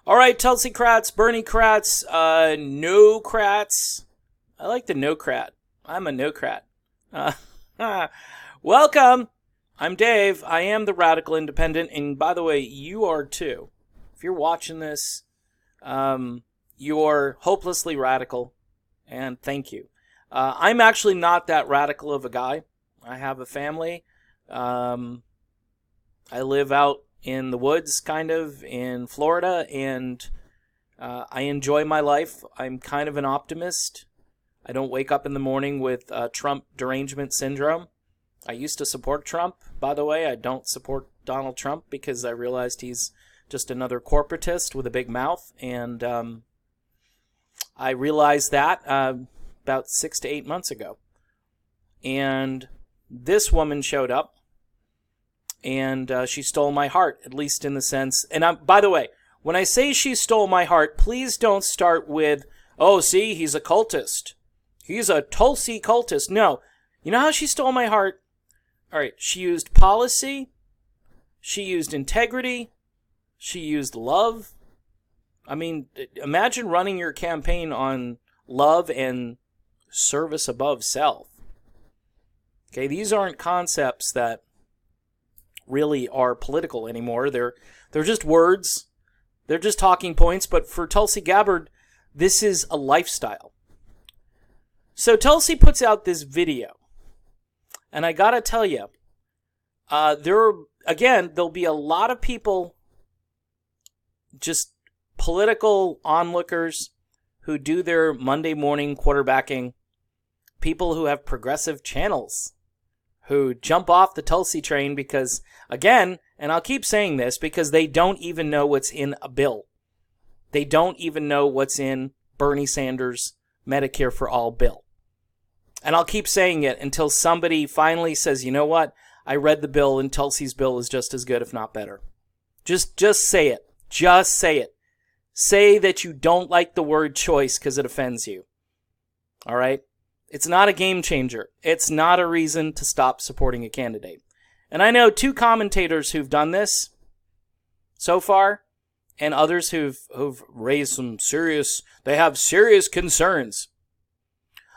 All right, Tulsi Kratz, Bernie Kratz, no Kratz. I like the no Krat. I'm a no Krat. Welcome. I'm Dave. I am the Radical Independent, and by the way, you are too. If you're watching this, you're hopelessly radical, and thank you. I'm actually not that radical of a guy. I have a family. I live out in the woods, kind of, in Florida, and I enjoy my life. I'm kind of an optimist. I don't wake up in the morning with Trump derangement syndrome. I used to support Trump, by the way. I don't support Donald Trump because I realized he's just another corporatist with a big mouth, and I realized that about 6 to 8 months ago. And this woman showed up, and she stole my heart, at least in the sense... And by the way, when I say she stole my heart, please don't start with, oh, see, he's a cultist. He's a Tulsi cultist. No. You know how she stole my heart? All right, she used policy. She used integrity. She used love. I mean, imagine running your campaign on love and service above self. Okay, these aren't concepts that really are political anymore. They're just words. They're just talking points. But for Tulsi Gabbard, this is a lifestyle. So Tulsi puts out this video. And I gotta tell you, there'll be a lot of people, just political onlookers, who do their Monday morning quarterbacking, people who have progressive channels, who jump off the Tulsi train because, again, and I'll keep saying this, because they don't even know what's in a bill. They don't even know what's in Bernie Sanders' Medicare for All bill. And I'll keep saying it until somebody finally says, you know what? I read the bill and Tulsi's bill is just as good, if not better. Just say it. Just say it. Say that you don't like the word choice because it offends you. All right? It's not a game changer. It's not a reason to stop supporting a candidate. And I know 2 commentators who've done this so far, and others who've raised some serious concerns.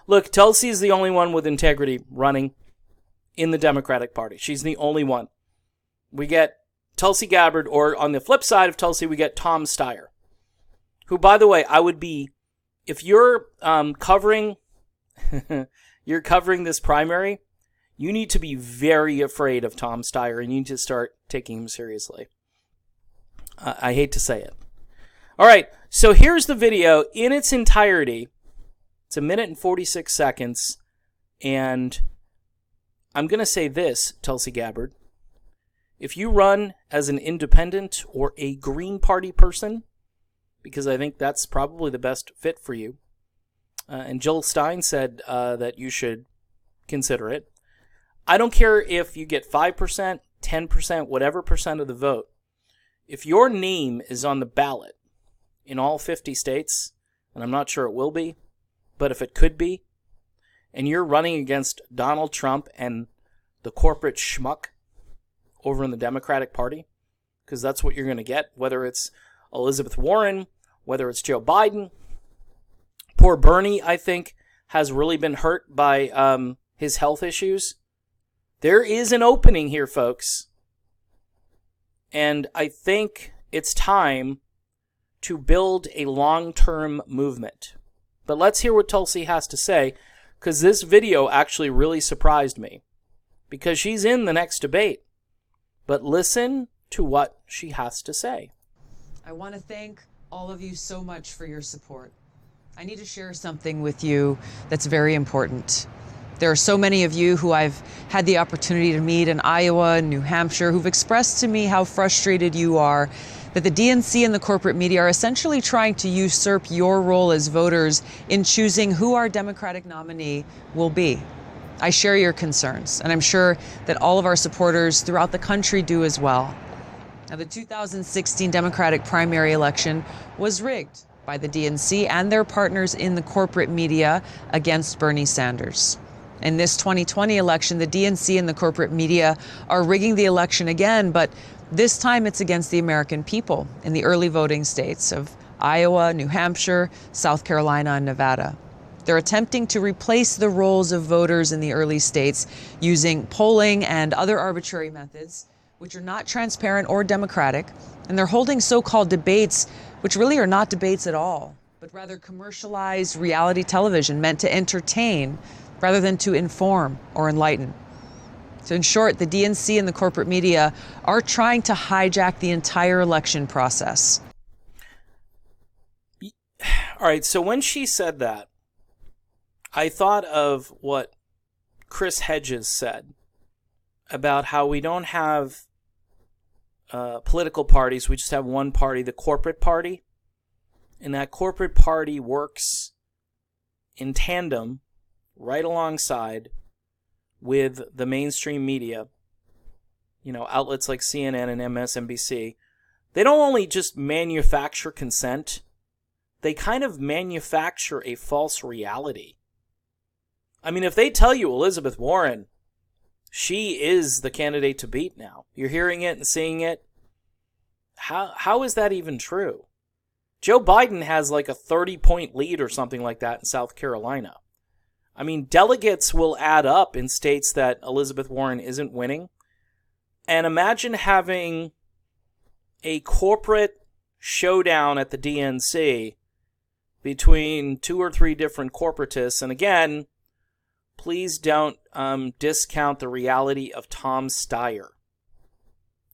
Look, Tulsi is the only one with integrity running in the Democratic Party. She's the only one. We get Tulsi Gabbard, or on the flip side of Tulsi, we get Tom Steyer, who, by the way, I would be, if you're covering this primary, you need to be very afraid of Tom Steyer, and you need to start taking him seriously. I hate to say it. All right, so here's the video in its entirety. It's 1 minute and 46 seconds, and I'm going to say this, Tulsi Gabbard. If you run as an independent or a Green Party person, because I think that's probably the best fit for you, and Jill Stein said that you should consider it. I don't care if you get 5%, 10%, whatever percent of the vote. If your name is on the ballot in all 50 states, and I'm not sure it will be, but if it could be, and you're running against Donald Trump and the corporate schmuck over in the Democratic Party, because that's what you're going to get, whether it's Elizabeth Warren, whether it's Joe Biden. Poor Bernie, I think, has really been hurt by his health issues. There is an opening here, folks. And I think it's time to build a long-term movement. But let's hear what Tulsi has to say, because this video actually really surprised me, because she's in the next debate. But listen to what she has to say. I want to thank all of you so much for your support. I need to share something with you that's very important. There are so many of you who I've had the opportunity to meet in Iowa and New Hampshire who've expressed to me how frustrated you are that the DNC and the corporate media are essentially trying to usurp your role as voters in choosing who our Democratic nominee will be. I share your concerns, and I'm sure that all of our supporters throughout the country do as well. Now, the 2016 Democratic primary election was rigged by the DNC and their partners in the corporate media against Bernie Sanders. In this 2020 election, the DNC and the corporate media are rigging the election again, but This time it's against the American people in the early voting states of Iowa, New Hampshire, South Carolina, and Nevada. They're attempting to replace the roles of voters in the early states using polling and other arbitrary methods, which are not transparent or democratic, and they're holding so-called debates, which really are not debates at all, but rather commercialized reality television meant to entertain rather than to inform or enlighten. So in short, the DNC and the corporate media are trying to hijack the entire election process. All right, so when she said that, I thought of what Chris Hedges said about how we don't have political parties. We just have one party, the corporate party. And that corporate party works in tandem, right alongside with the mainstream media, outlets like CNN and MSNBC. They don't only just manufacture consent, they kind of manufacture a false reality. I mean, if they tell you Elizabeth Warren, she is the candidate to beat now, you're hearing it and seeing it, how is that even true? Joe Biden has like a 30-point lead or something like that in South Carolina. I mean, delegates will add up in states that Elizabeth Warren isn't winning. And imagine having a corporate showdown at the DNC between 2 or 3 different corporatists. And again, please don't discount the reality of Tom Steyer.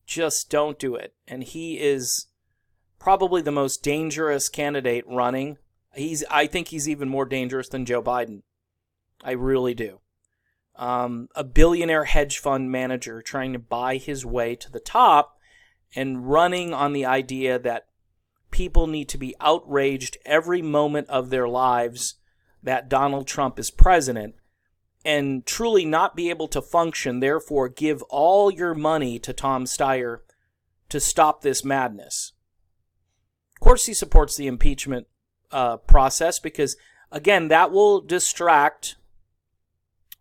Just don't do it. And he is probably the most dangerous candidate running. I think he's even more dangerous than Joe Biden. I really do. A billionaire hedge fund manager trying to buy his way to the top and running on the idea that people need to be outraged every moment of their lives that Donald Trump is president and truly not be able to function, therefore give all your money to Tom Steyer to stop this madness. Of course, he supports the impeachment process because, again, that will distract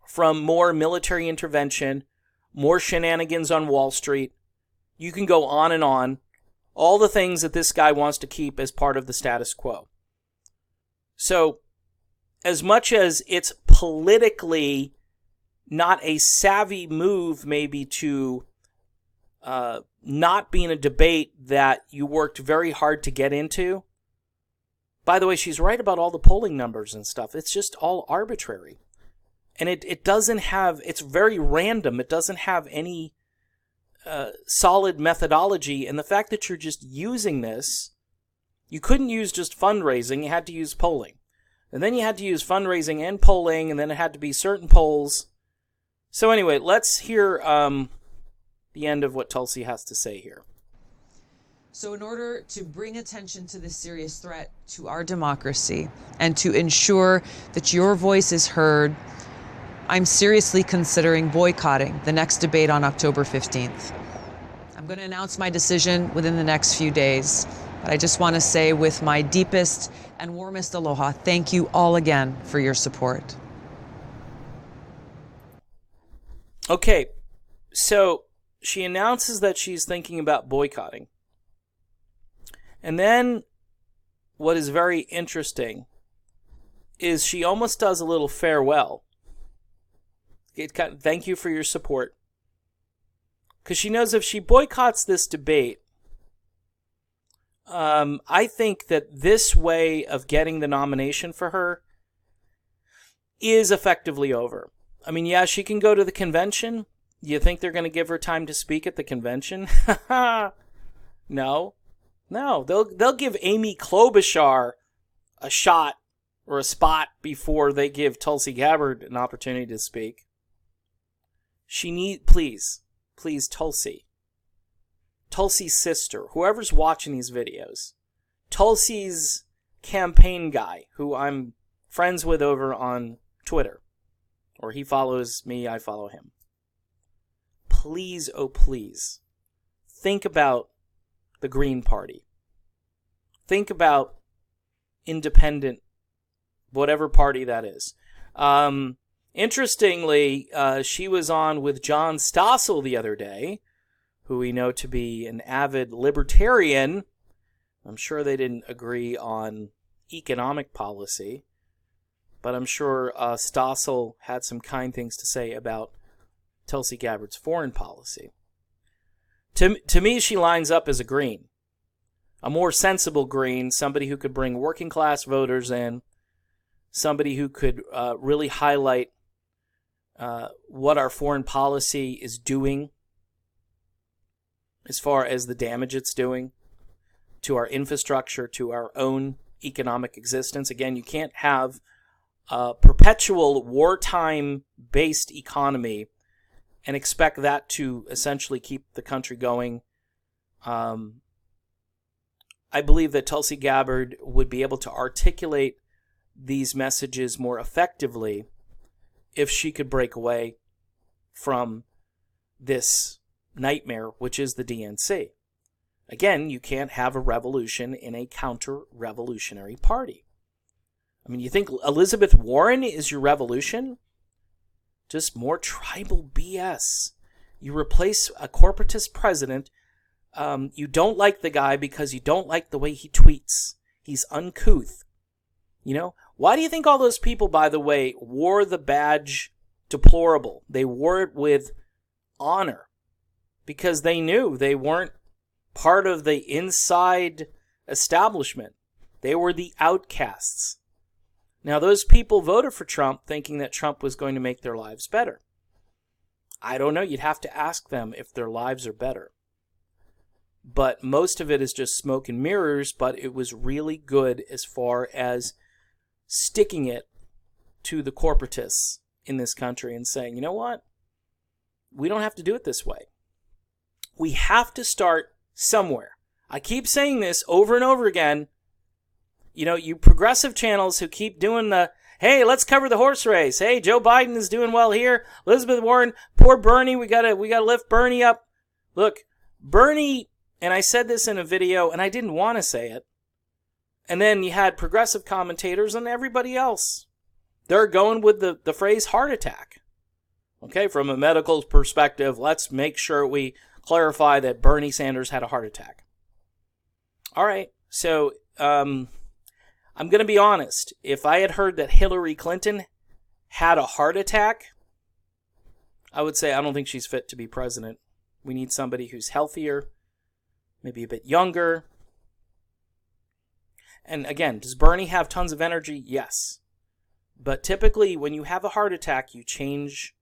from more military intervention, more shenanigans on Wall Street. You can go on and on. All the things that this guy wants to keep as part of the status quo. So, as much as it's politically not a savvy move maybe to not be in a debate that you worked very hard to get into. By the way, she's right about all the polling numbers and stuff. It's just all arbitrary. And it doesn't have, it's very random. It doesn't have any solid methodology. And the fact that you're just using this, you couldn't use just fundraising. You had to use polling. And then you had to use fundraising and polling, and then it had to be certain polls. So anyway, let's hear the end of what Tulsi has to say here. So in order to bring attention to this serious threat to our democracy and to ensure that your voice is heard, I'm seriously considering boycotting the next debate on October 15th. I'm going to announce my decision within the next few days. But I just want to say with my deepest and warmest aloha, thank you all again for your support. Okay, so she announces that she's thinking about boycotting. And then what is very interesting is she almost does a little farewell. Thank you for your support. Because she knows if she boycotts this debate, I think that this way of getting the nomination for her is effectively over. I mean, yeah, she can go to the convention. You think they're going to give her time to speak at the convention? No. They'll give Amy Klobuchar a shot or a spot before they give Tulsi Gabbard an opportunity to speak. Please, Tulsi's sister, whoever's watching these videos, Tulsi's campaign guy, who I'm friends with over on Twitter, or he follows me, I follow him. Please, oh please, think about the Green Party. Think about independent, whatever party that is. Interestingly, she was on with John Stossel the other day, who we know to be an avid libertarian. I'm sure they didn't agree on economic policy, but I'm sure Stossel had some kind things to say about Tulsi Gabbard's foreign policy. To me, she lines up as a Green. A more sensible Green, somebody who could bring working class voters in, somebody who could really highlight what our foreign policy is doing as far as the damage it's doing to our infrastructure, to our own economic existence. Again, you can't have a perpetual wartime-based economy and expect that to essentially keep the country going. I believe that Tulsi Gabbard would be able to articulate these messages more effectively if she could break away from this nightmare, which is the DNC. Again, you can't have a revolution in a counter-revolutionary party. I mean, you think Elizabeth Warren is your revolution? Just more tribal BS. You replace a corporatist president. You don't like the guy because you don't like the way he tweets. He's uncouth. You know, why do you think all those people, by the way, wore the badge deplorable? They wore it with honor because they knew they weren't part of the inside establishment. They were the outcasts. Now, those people voted for Trump thinking that Trump was going to make their lives better. I don't know. You'd have to ask them if their lives are better. But most of it is just smoke and mirrors, but it was really good as far as sticking it to the corporatists in this country and saying, you know what? We don't have to do it this way. We have to start somewhere. I keep saying this over and over again. You know, you progressive channels who keep doing the, hey, let's cover the horse race. Hey, Joe Biden is doing well here. Elizabeth Warren, poor Bernie, we gotta lift Bernie up. Look, Bernie, and I said this in a video, and I didn't want to say it. And then you had progressive commentators and everybody else. They're going with the phrase heart attack. Okay, from a medical perspective, let's make sure we clarify that Bernie Sanders had a heart attack. All right, so I'm going to be honest. If I had heard that Hillary Clinton had a heart attack, I would say I don't think she's fit to be president. We need somebody who's healthier, maybe a bit younger. And again, does Bernie have tons of energy? Yes. But typically, when you have a heart attack, you change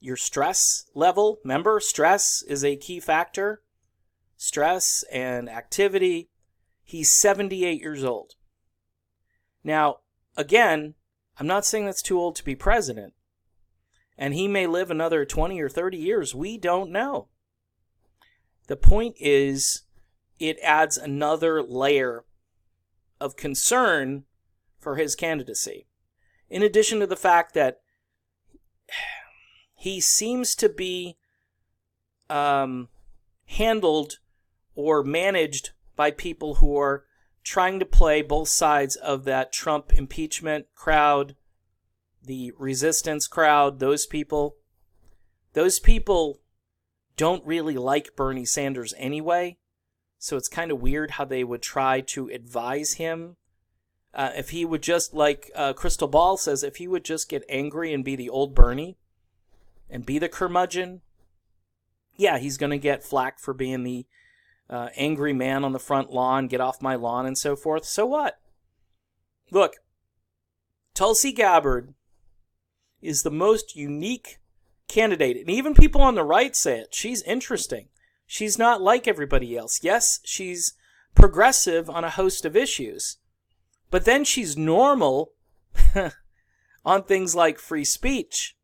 your stress level. Remember, stress is a key factor. Stress and activity. He's 78 years old. Now, again, I'm not saying that's too old to be president. And he may live another 20 or 30 years. We don't know. The point is, it adds another layer of concern for his candidacy. In addition to the fact that he seems to be handled or managed by people who are trying to play both sides of that Trump impeachment crowd, the resistance crowd, those people don't really like Bernie Sanders anyway. So it's kind of weird how they would try to advise him. If he would just, like Crystal Ball says, if he would just get angry and be the old Bernie and be the curmudgeon, yeah, he's going to get flack for being the angry man on the front lawn, get off my lawn and so forth. So what? Look, Tulsi Gabbard is the most unique candidate. And even people on the right say it. She's interesting. She's not like everybody else. Yes, she's progressive on a host of issues. But then she's normal on things like free speech.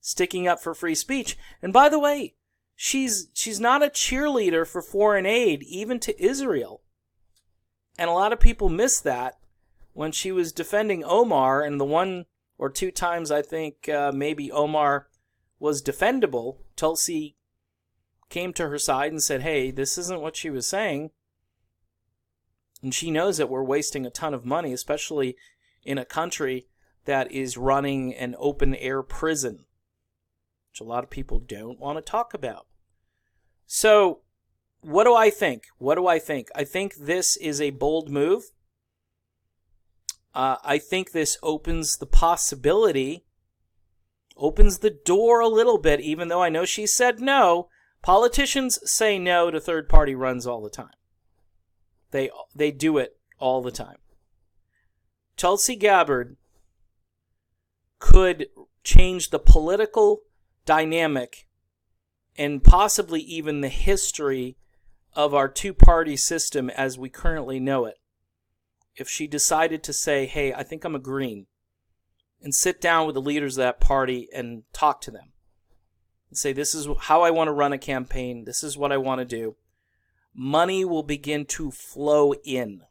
Sticking up for free speech. And by the way, she's not a cheerleader for foreign aid, even to Israel. And a lot of people miss that when she was defending Omar, and the one or two times I think maybe Omar was defendable, Tulsi came to her side and said, hey, this isn't what she was saying. And she knows that we're wasting a ton of money, especially in a country that is running an open-air prison, which a lot of people don't want to talk about. So, what do I think? I think this is a bold move. I think this opens the possibility, opens the door a little bit, even though I know she said no. Politicians say no to third-party runs all the time. They do it all the time. Tulsi Gabbard could change the political dynamic and possibly even the history of our two-party system as we currently know it. If she decided to say, hey, I think I'm agreeing, and sit down with the leaders of that party and talk to them and say, this is how I want to run a campaign, this is what I want to do, money will begin to flow in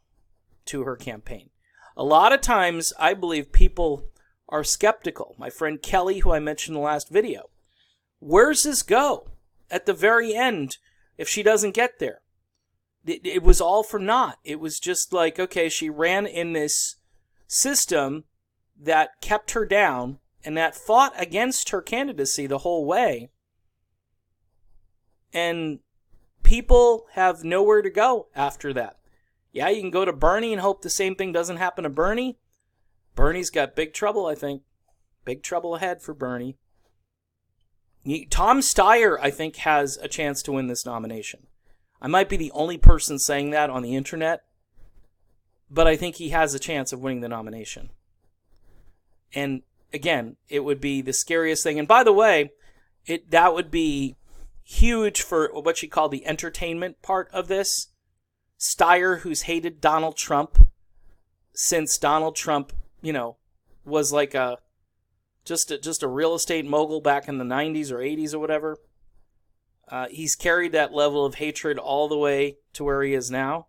to her campaign. A lot of times, I believe people are skeptical. My friend Kelly, who I mentioned in the last video, where's this go at the very end if she doesn't get there? It was all for naught. It was just like, okay, she ran in this system that kept her down and that fought against her candidacy the whole way. And people have nowhere to go after that. Yeah, you can go to Bernie and hope the same thing doesn't happen to Bernie. Bernie's got big trouble, I think. Big trouble ahead for Bernie. Tom Steyer, I think, has a chance to win this nomination. I might be the only person saying that on the internet, but I think he has a chance of winning the nomination. And again, it would be the scariest thing. And by the way, that would be huge for what she called the entertainment part of this. Steyer, who's hated Donald Trump since Donald Trump, was like just a real estate mogul back in the 90s or 80s or whatever. He's carried that level of hatred all the way to where he is now.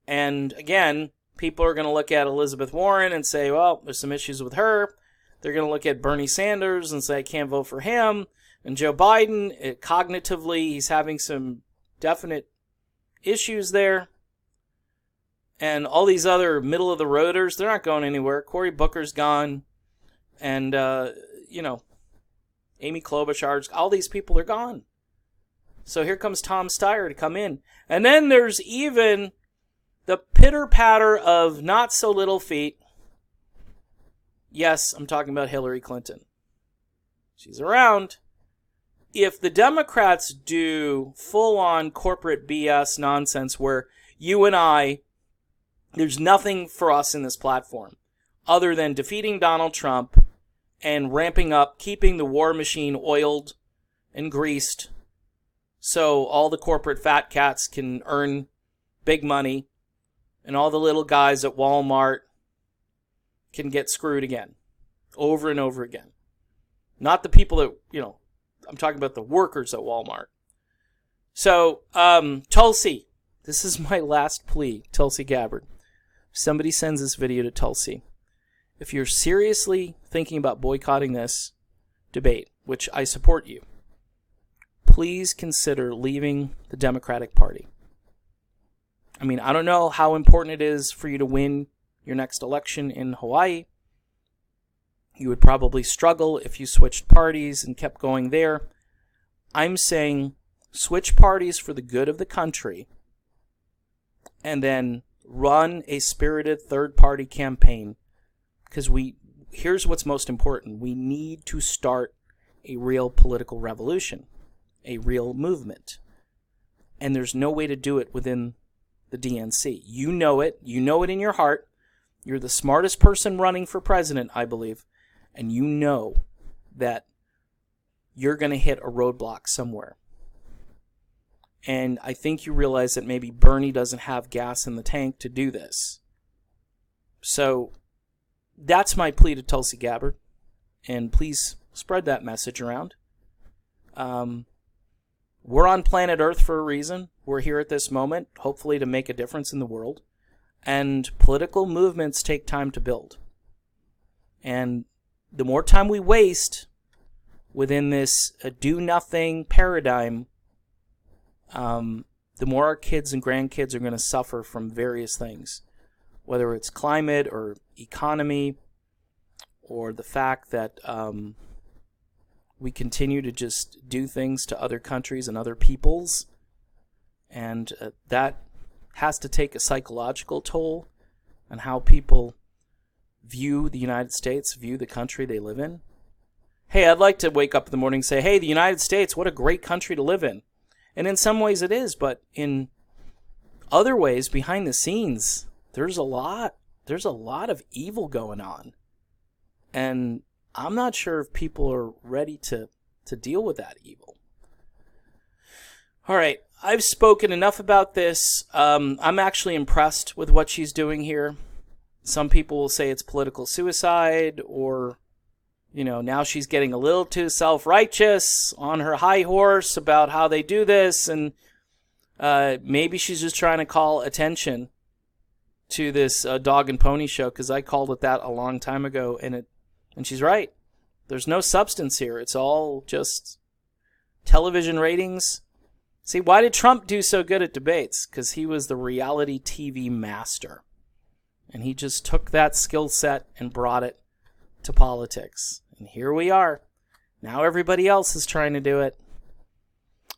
And again, people are going to look at Elizabeth Warren and say, well, there's some issues with her. They're going to look at Bernie Sanders and say, I can't vote for him. And Joe Biden, cognitively, he's having some definite issues there. And all these other middle-of-the-roaders, they're not going anywhere. Cory Booker's gone. And, Amy Klobuchar's, all these people are gone. So here comes Tom Steyer to come in. And then there's even the pitter-patter of not-so-little feet. Yes, I'm talking about Hillary Clinton. She's around. If the Democrats do full-on corporate BS nonsense where you and I, there's nothing for us in this platform other than defeating Donald Trump and ramping up, keeping the war machine oiled and greased so all the corporate fat cats can earn big money and all the little guys at Walmart can get screwed again, over and over again. Not the people that, I'm talking about the workers at Walmart. So, Tulsi, this is my last plea, Tulsi Gabbard. If somebody sends this video to Tulsi, if you're seriously thinking about boycotting this debate, which I support you, please consider leaving the Democratic Party. I mean, I don't know how important it is for you to win your next election in Hawaii. You would probably struggle if you switched parties and kept going there. I'm saying switch parties for the good of the country and then run a spirited third-party campaign, because here's what's most important. We need to start a real political revolution, a real movement. And there's no way to do it within the DNC. You know it. You know it in your heart. You're the smartest person running for president, I believe. And you know that you're going to hit a roadblock somewhere. And I think you realize that maybe Bernie doesn't have gas in the tank to do this. So that's my plea to Tulsi Gabbard. And please spread that message around. We're on planet Earth for a reason. We're here at this moment, hopefully to make a difference in the world. And political movements take time to build. And the more time we waste within this do-nothing paradigm, the more our kids and grandkids are going to suffer from various things. Whether it's climate or economy or the fact that we continue to just do things to other countries and other peoples. And that has to take a psychological toll on how people view the United States, view the country they live in. Hey, I'd like to wake up in the morning and say, hey, the United States, what a great country to live in. And in some ways it is, but in other ways, behind the scenes, there's a lot of evil going on. And I'm not sure if people are ready to deal with that evil. All right, I've spoken enough about this. I'm actually impressed with what she's doing here. Some people will say it's political suicide, or, you know, now she's getting a little too self-righteous on her high horse about how they do this, and maybe she's just trying to call attention to this dog and pony show, because I called it that a long time ago, and she's right. There's no substance here. It's all just television ratings. See, why did Trump do so good at debates? Because he was the reality TV master. And he just took that skill set and brought it to politics. And here we are. Now everybody else is trying to do it.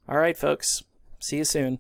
All right, folks. See you soon.